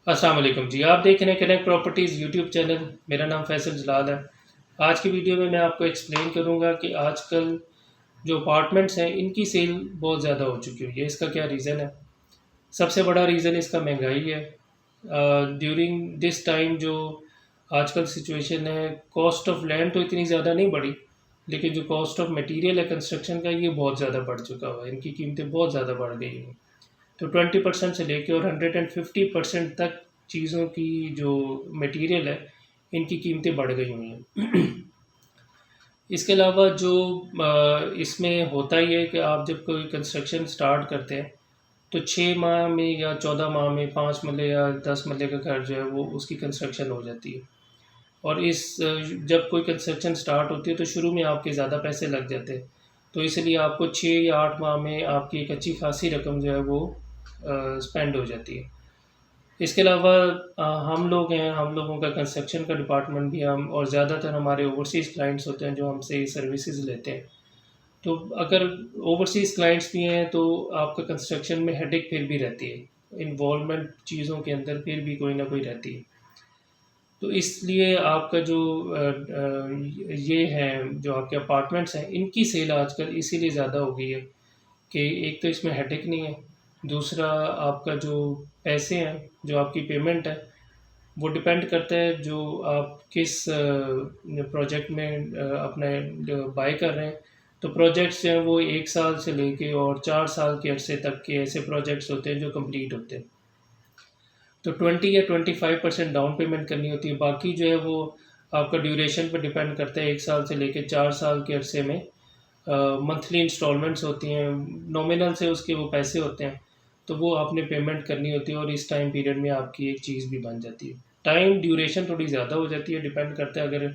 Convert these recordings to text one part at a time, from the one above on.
अस्सलाम वालेकुम जी। आप देख रहे हैं कनेक्ट प्रॉपर्टीज़ यूट्यूब चैनल। मेरा नाम फैसल जलाल है। आज की वीडियो में मैं आपको एक्सप्लेन करूंगा कि आजकल जो अपार्टमेंट्स हैं इनकी सेल बहुत ज़्यादा हो चुकी हुई है। इसका क्या रीज़न है? सबसे बड़ा रीज़न इसका महंगाई है। ड्यूरिंग दिस टाइम जो आजकल सिचुएशन है, कॉस्ट ऑफ लैंड तो इतनी ज़्यादा नहीं बढ़ी, लेकिन जो कॉस्ट ऑफ मटेरियल है कंस्ट्रक्शन का, ये बहुत ज़्यादा बढ़ चुका हुआ है। इनकी कीमतें बहुत ज़्यादा बढ़ गई हैं। तो 20% से लेके और 150% तक चीज़ों की जो मटेरियल है, इनकी कीमतें बढ़ गई हुई हैं। इसके अलावा जो इसमें होता ही है कि आप जब कोई कंस्ट्रक्शन स्टार्ट करते हैं तो 6 माह में या 14 माह में 5 मरले या 10 मरले का घर जो है वो उसकी कंस्ट्रक्शन हो जाती है। और जब कोई कंस्ट्रक्शन स्टार्ट होती है तो शुरू में आपके ज़्यादा पैसे लग जाते हैं। तो इसलिए आपको 6 या 8 माह में आपकी एक अच्छी खासी रकम जो है वो स्पेंड हो जाती है। इसके अलावा हम लोग हैं, हम लोगों का कंस्ट्रक्शन का डिपार्टमेंट भी हम और ज़्यादातर हमारे ओवरसीज़ क्लाइंट्स होते हैं जो हमसे सर्विसेज लेते हैं। तो अगर ओवरसीज़ क्लाइंट्स भी हैं तो आपका कंस्ट्रक्शन में हेडेक फिर भी रहती है, इन्वॉल्वमेंट चीज़ों के अंदर फिर भी कोई ना कोई रहती है। तो इसलिए आपका जो ये है, जो आपके अपार्टमेंट्स हैं, इनकी सेल आजकल इसीलिए ज़्यादा हो गई है कि एक तो इसमें हेडेक नहीं है, दूसरा आपका जो पैसे हैं, जो आपकी पेमेंट है, वो डिपेंड करता है जो आप किस प्रोजेक्ट में अपने बाय कर रहे हैं। तो प्रोजेक्ट्स हैं वो 1 साल से लेके और 4 साल के अरसे तक के ऐसे प्रोजेक्ट्स होते हैं जो कंप्लीट होते हैं। तो 20 या 25% डाउन पेमेंट करनी होती है। बाकी जो है वो आपका ड्यूरेशन पर डिपेंड करता है। 1 साल से लेकर 4 साल के अरसे में मंथली इंस्टॉलमेंट्स होती हैं, नॉमिनल से उसके वो पैसे होते हैं, तो वो आपने पेमेंट करनी होती है और इस टाइम पीरियड में आपकी एक चीज़ भी बन जाती है। टाइम ड्यूरेशन थोड़ी ज़्यादा हो जाती है, डिपेंड करता है अगर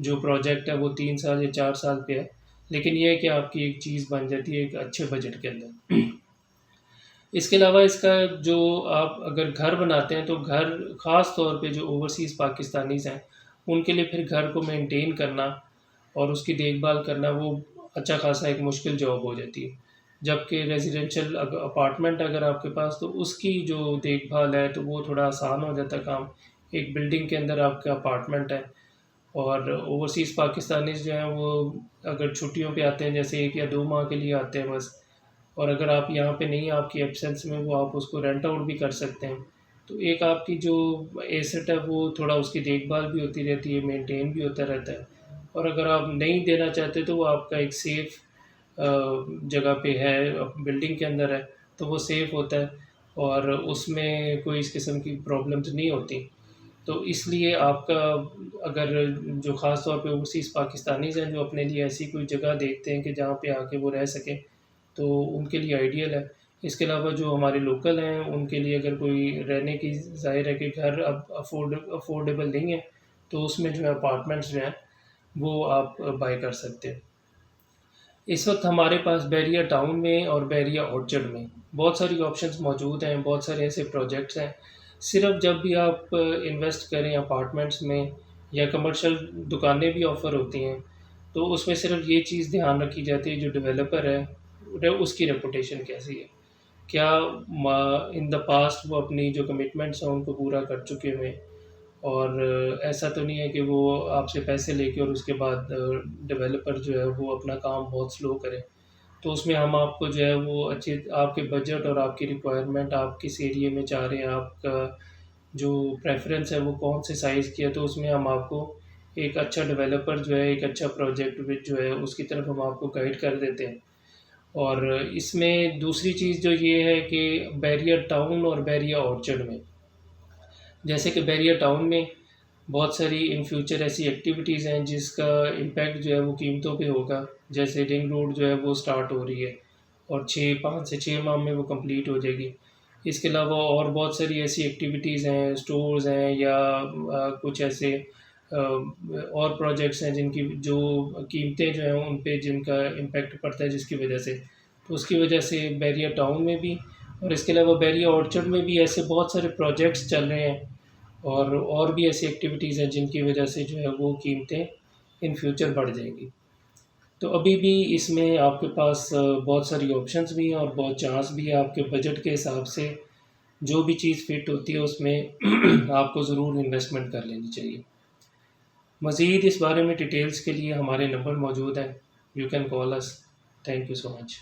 जो प्रोजेक्ट है वो 3 साल या 4 साल पे है, लेकिन ये है कि आपकी एक चीज़ बन जाती है एक अच्छे बजट के अंदर। इसके अलावा इसका जो आप अगर घर बनाते हैं तो घर ख़ास तौर पे जो ओवरसीज़ पाकिस्तानीज़ हैं, उनके लिए फिर घर को मेंटेन करना और उसकी देखभाल करना वो अच्छा खासा एक मुश्किल जॉब हो जाती है। जबकि रेज़िडेंशियल अपार्टमेंट अगर आपके पास, तो उसकी जो देखभाल है तो वो थोड़ा आसान हो जाता है काम। एक बिल्डिंग के अंदर आपका अपार्टमेंट है और ओवरसीज़ पाकिस्तानीज़ जो हैं वो अगर छुट्टियों पे आते हैं, जैसे 1 या 2 माह के लिए आते हैं बस, और अगर आप यहाँ पे नहीं, आपकी एब्सेंस में, वो आप उसको रेंट आउट भी कर सकते हैं। तो एक आपकी जो एसेट है वो थोड़ा उसकी देखभाल भी होती रहती है, मेंटेन भी होता रहता है। और अगर आप नहीं देना चाहते तो वो आपका एक सेफ़ जगह पे है, बिल्डिंग के अंदर है, तो वो सेफ़ होता है और उसमें कोई इस किस्म की प्रॉब्लम्स नहीं होती। तो इसलिए आपका अगर जो ख़ास तौर पे ओवरसीज़ पाकिस्तानीज़ हैं जो अपने लिए ऐसी कोई जगह देखते हैं कि जहाँ पे आके वो रह सकें, तो उनके लिए आइडियल है। इसके अलावा जो हमारे लोकल हैं उनके लिए अगर कोई रहने की, ज़ाहिर है कि घर अब अफोर्डेबल नहीं है, तो उसमें जो है अपार्टमेंट्स जो हैं वो आप बाय कर सकते हैं। इस वक्त हमारे पास बैरिया टाउन में और बैरिया ऑर्चर्ड में बहुत सारी ऑप्शंस मौजूद हैं, बहुत सारे ऐसे प्रोजेक्ट्स हैं। सिर्फ जब भी आप इन्वेस्ट करें अपार्टमेंट्स में या कमर्शियल दुकानें भी ऑफ़र होती हैं, तो उसमें सिर्फ ये चीज़ ध्यान रखी जाती है जो डेवलपर है उसकी रेपुटेशन कैसी है। क्या इन द पास्ट वो अपनी जो कमिटमेंट्स हैं उनको पूरा कर चुके हुए हैं, और ऐसा तो नहीं है कि वो आपसे पैसे लेके और उसके बाद डेवलपर जो है वो अपना काम बहुत स्लो करे। तो उसमें हम आपको जो है वो अच्छे आपके बजट और आपकी रिक्वायरमेंट, आप किस एरिया में चाह रहे हैं, आपका जो प्रेफ़रेंस है वो कौन से साइज़ की है, तो उसमें हम आपको एक अच्छा डेवलपर जो है, एक अच्छा प्रोजेक्ट विच जो है उसकी तरफ हम आपको गाइड कर देते हैं। और इसमें दूसरी चीज़ जो ये है कि बैरिया टाउन और बैरिया ऑर्चर्ड में, जैसे कि बैरिया टाउन में बहुत सारी इन फ्यूचर ऐसी एक्टिविटीज़ हैं जिसका इम्पैक्ट जो है वो कीमतों पे होगा। जैसे रिंग रोड जो है वो स्टार्ट हो रही है और 5 से 6 माह में वो कंप्लीट हो जाएगी। इसके अलावा और बहुत सारी ऐसी एक्टिविटीज़ हैं, स्टोर्स हैं या कुछ ऐसे और प्रोजेक्ट्स हैं जिनकी जो कीमतें जो हैं उन पे जिनका इम्पैक्ट पड़ता है जिसकी वजह से। तो उसकी वजह से बैरिया टाउन में भी और इसके अलावा बैरिया ऑर्चर्ड में भी ऐसे बहुत सारे प्रोजेक्ट्स चल रहे हैं और भी ऐसी एक्टिविटीज़ हैं जिनकी वजह से जो है वो कीमतें इन फ्यूचर बढ़ जाएंगी। तो अभी भी इसमें आपके पास बहुत सारी ऑप्शंस भी हैं और बहुत चांस भी है आपके बजट के हिसाब से जो भी चीज़ फिट होती है उसमें आपको ज़रूर इन्वेस्टमेंट कर लेनी चाहिए। मज़ीद इस बारे में डिटेल्स के लिए हमारे नंबर मौजूद हैं, you can call us. Thank you so much.